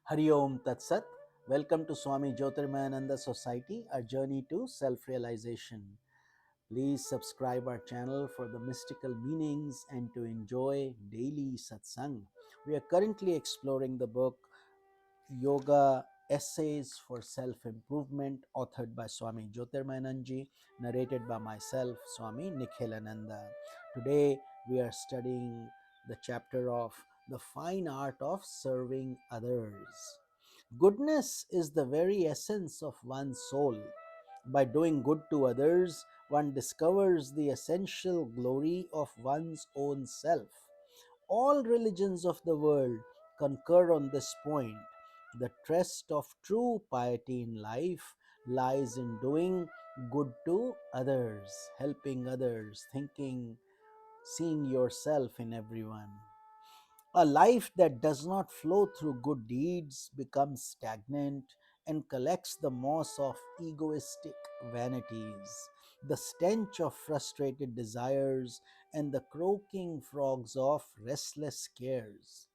Hari Om Tat Sat. Welcome to Swami Jyotirmayananda Society, our journey to self realization. Please subscribe our channel for the mystical meanings and to enjoy daily satsang. We are currently exploring the book Yoga Essays for Self Improvement, authored by Swami Jyotirmayananda, narrated by myself, Swami Nikhilananda. Today we are studying the chapter of the fine art of serving others. Goodness is the very essence of one's soul. By doing good to others, one discovers the essential glory of one's own self. All religions of the world concur on this point. The test of true piety in life lies in doing good to others, helping others, thinking, seeing yourself in everyone. A life that does not flow through good deeds becomes stagnant and collects the moss of egoistic vanities, the stench of frustrated desires, and the croaking frogs of restless cares.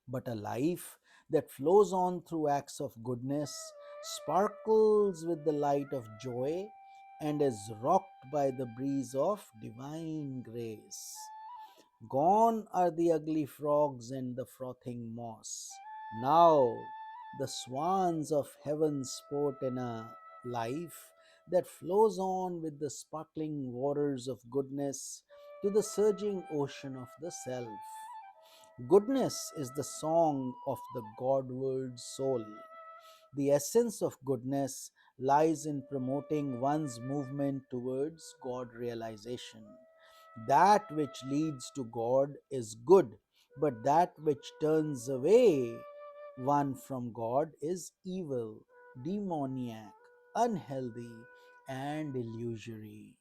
But a life that flows on through acts of goodness sparkles with the light of joy and is rocked by the breeze of divine grace. Gone are the ugly frogs and the frothing moss. Now the swans of heaven sport in a life that flows on with the sparkling waters of goodness to the surging ocean of the self. Goodness is the song of the Godward soul. The essence of goodness lies in promoting one's movement towards God realization. That which leads to God is good, but that which turns away one from God is evil, demoniac, unhealthy, and illusory.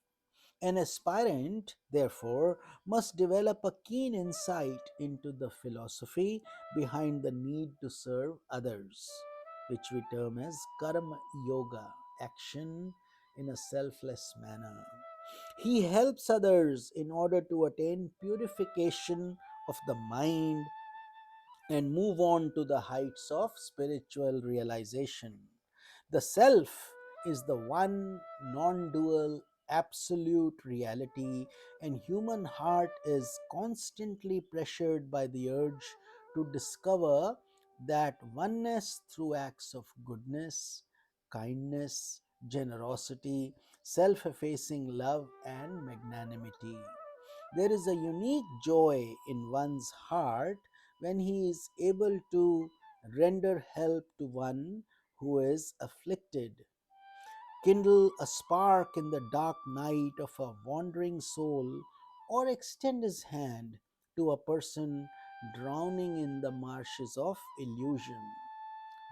An aspirant, therefore, must develop a keen insight into the philosophy behind the need to serve others, which we term as karma yoga, action in a selfless manner. He helps others in order to attain purification of the mind and move on to the heights of spiritual realization. The self is the one non dual absolute reality, and human heart is constantly pressured by the urge to discover that oneness through acts of goodness, kindness, generosity, self effacing love, and magnanimity. There is a unique joy in one's heart when he is able to render help to one who is afflicted, kindle a spark in the dark night of a wandering soul, or extend his hand to a person drowning in the marshes of illusion.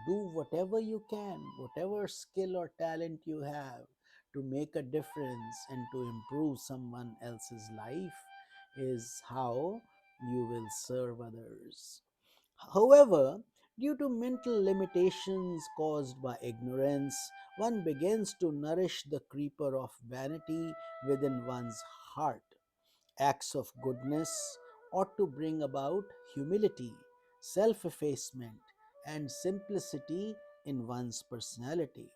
Do whatever you can, whatever skill or talent you have to make a difference and to improve someone else's life is how you will serve others. However, due to mental limitations caused by ignorance, one begins to nourish the creeper of vanity within one's heart. Acts of goodness ought to bring about humility, self effacement, and simplicity in one's personality.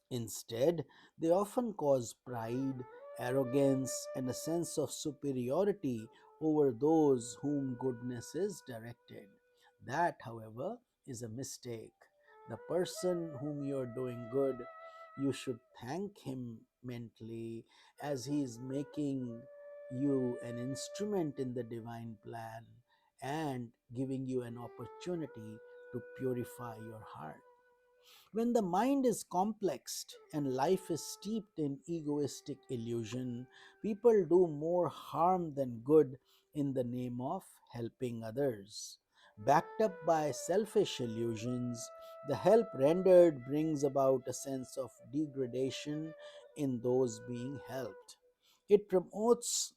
Instead, they often cause pride, arrogance, and a sense of superiority over those whom goodness is directed. That, however, is a mistake. The person whom you are doing good, you should thank him mentally as he is making you an instrument in the divine plan and giving you an opportunity to purify your heart. When the mind is complexed and life is steeped in egoistic illusion, people do more harm than good in the name of helping others. Backed up by selfish illusions, the help rendered brings about a sense of degradation in those being helped. It promotes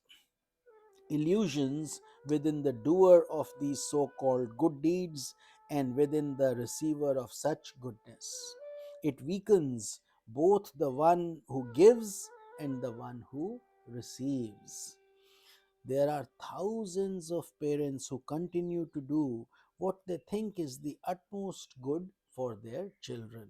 illusions within the doer of these so called good deeds and within the receiver of such goodness. It weakens both the one who gives and the one who receives. There are thousands of parents who continue to do what they think is the utmost good for their children.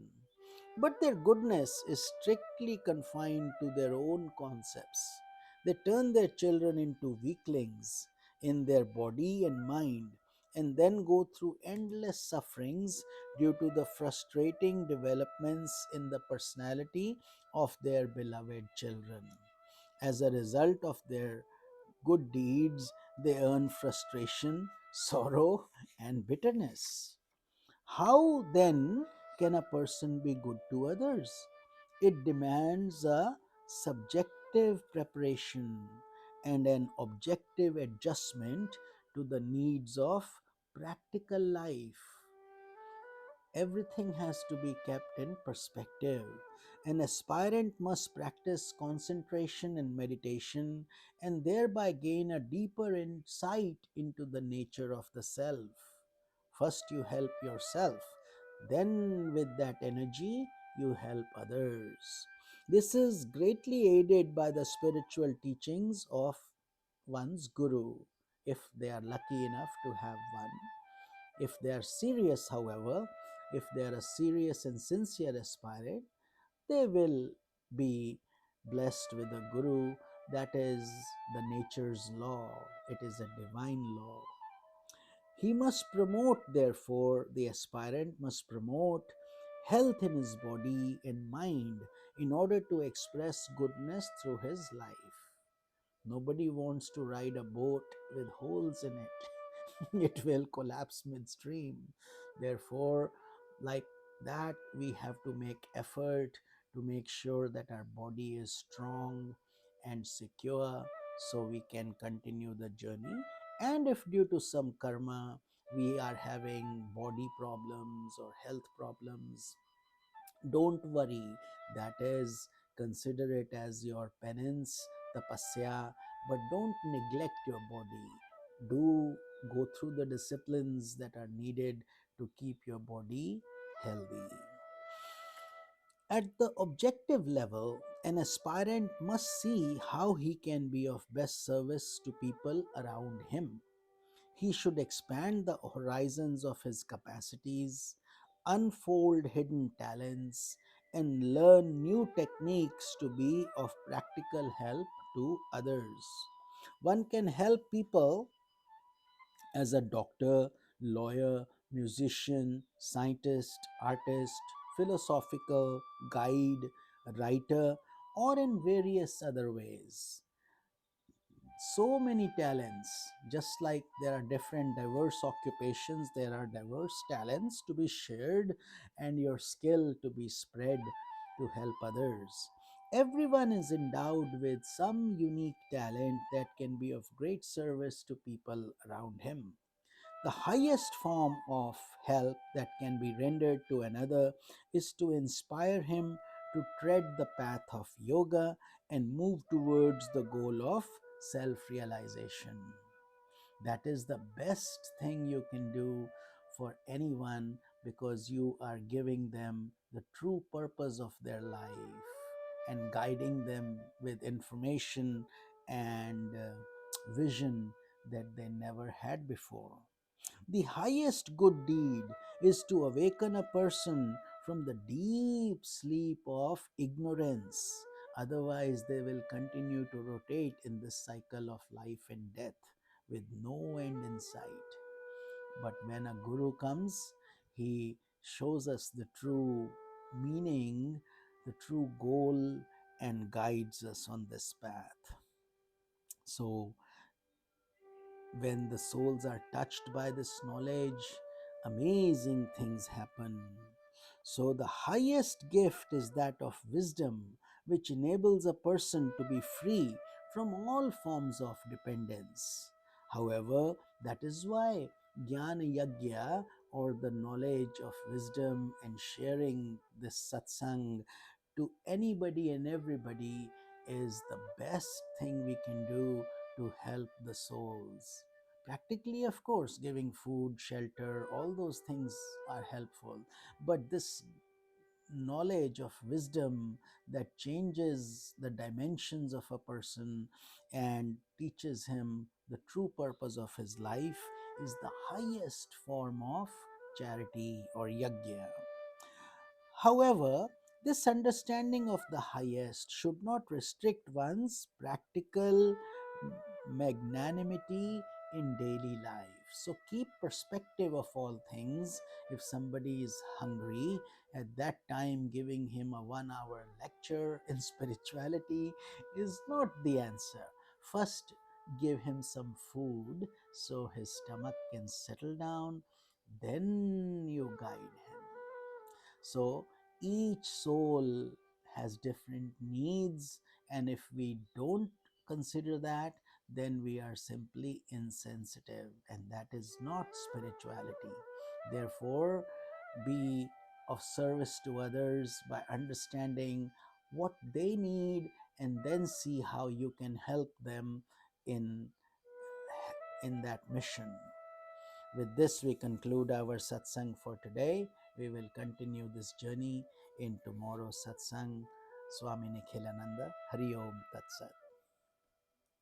But their goodness is strictly confined to their own concepts. They turn their children into weaklings in their body and mind, and then go through endless sufferings due to the frustrating developments in the personality of their beloved children. As a result of their good deeds, they earn frustration, sorrow, and bitterness. How then can a person be good to others? It demands a subjective preparation and an objective adjustment to the needs of practical life. Everything has to be kept in perspective. An aspirant must practice concentration and meditation and thereby gain a deeper insight into the nature of the self. First, you help yourself, then, with that energy, you help others. This is greatly aided by the spiritual teachings of one's guru, if they are lucky enough to have one. If they are serious, however, if they are a serious and sincere aspirant, they will be blessed with a guru that is the nature's law. It is a divine law. He must promote, therefore, the aspirant must promote health in his body and mind in order to express goodness through his life. Nobody wants to ride a boat with holes in it. It will collapse midstream. Therefore, like that, we have to make effort to make sure that our body is strong and secure so we can continue the journey. And if due to some karma we are having body problems or health problems, don't worry. That is, consider it as your penance, tapasya, but don't neglect your body. Do go through the disciplines that are needed to keep your body healthy. At the objective level, an aspirant must see how he can be of best service to people around him. He should expand the horizons of his capacities, unfold hidden talents, and learn new techniques to be of practical help to others. One can help people as a doctor, lawyer, musician, scientist, artist, philosophical guide, writer, or in various other ways. So many talents. Just like there are different diverse occupations, there are diverse talents to be shared and your skill to be spread to help others. Everyone is endowed with some unique talent that can be of great service to people around him. The highest form of help that can be rendered to another is to inspire him to tread the path of yoga and move towards the goal of self realization. That is the best thing you can do for anyone, because you are giving them the true purpose of their life and guiding them with information and vision that they never had before. The highest good deed is to awaken a person from the deep sleep of ignorance. Otherwise, they will continue to rotate in this cycle of life and death with no end in sight. But when a guru comes, he shows us the true meaning, the true goal, and guides us on this path. So, when the souls are touched by this knowledge, amazing things happen. So, the highest gift is that of wisdom, which enables a person to be free from all forms of dependence. However, that is why Jnana Yagya, or the knowledge of wisdom and sharing this satsang to anybody and everybody, is the best thing we can do to help the souls. Practically, of course, giving food, shelter, all those things are helpful. But this knowledge of wisdom that changes the dimensions of a person and teaches him the true purpose of his life is the highest form of charity or yajna. However, this understanding of the highest should not restrict one's practical magnanimity in daily life. So keep perspective of all things. If somebody is hungry, at that time giving him a 1 hour lecture in spirituality is not the answer. First, give him some food so his stomach can settle down, then you guide him. So each soul has different needs, and if we don't consider that, then we are simply insensitive, and that is not spirituality. Therefore, be of service to others by understanding what they need and then see how you can help them in that mission. With this, we conclude our satsang for today. We will continue this journey in tomorrow's satsang. Swami Nikhilananda, Hari Om Tat Sat.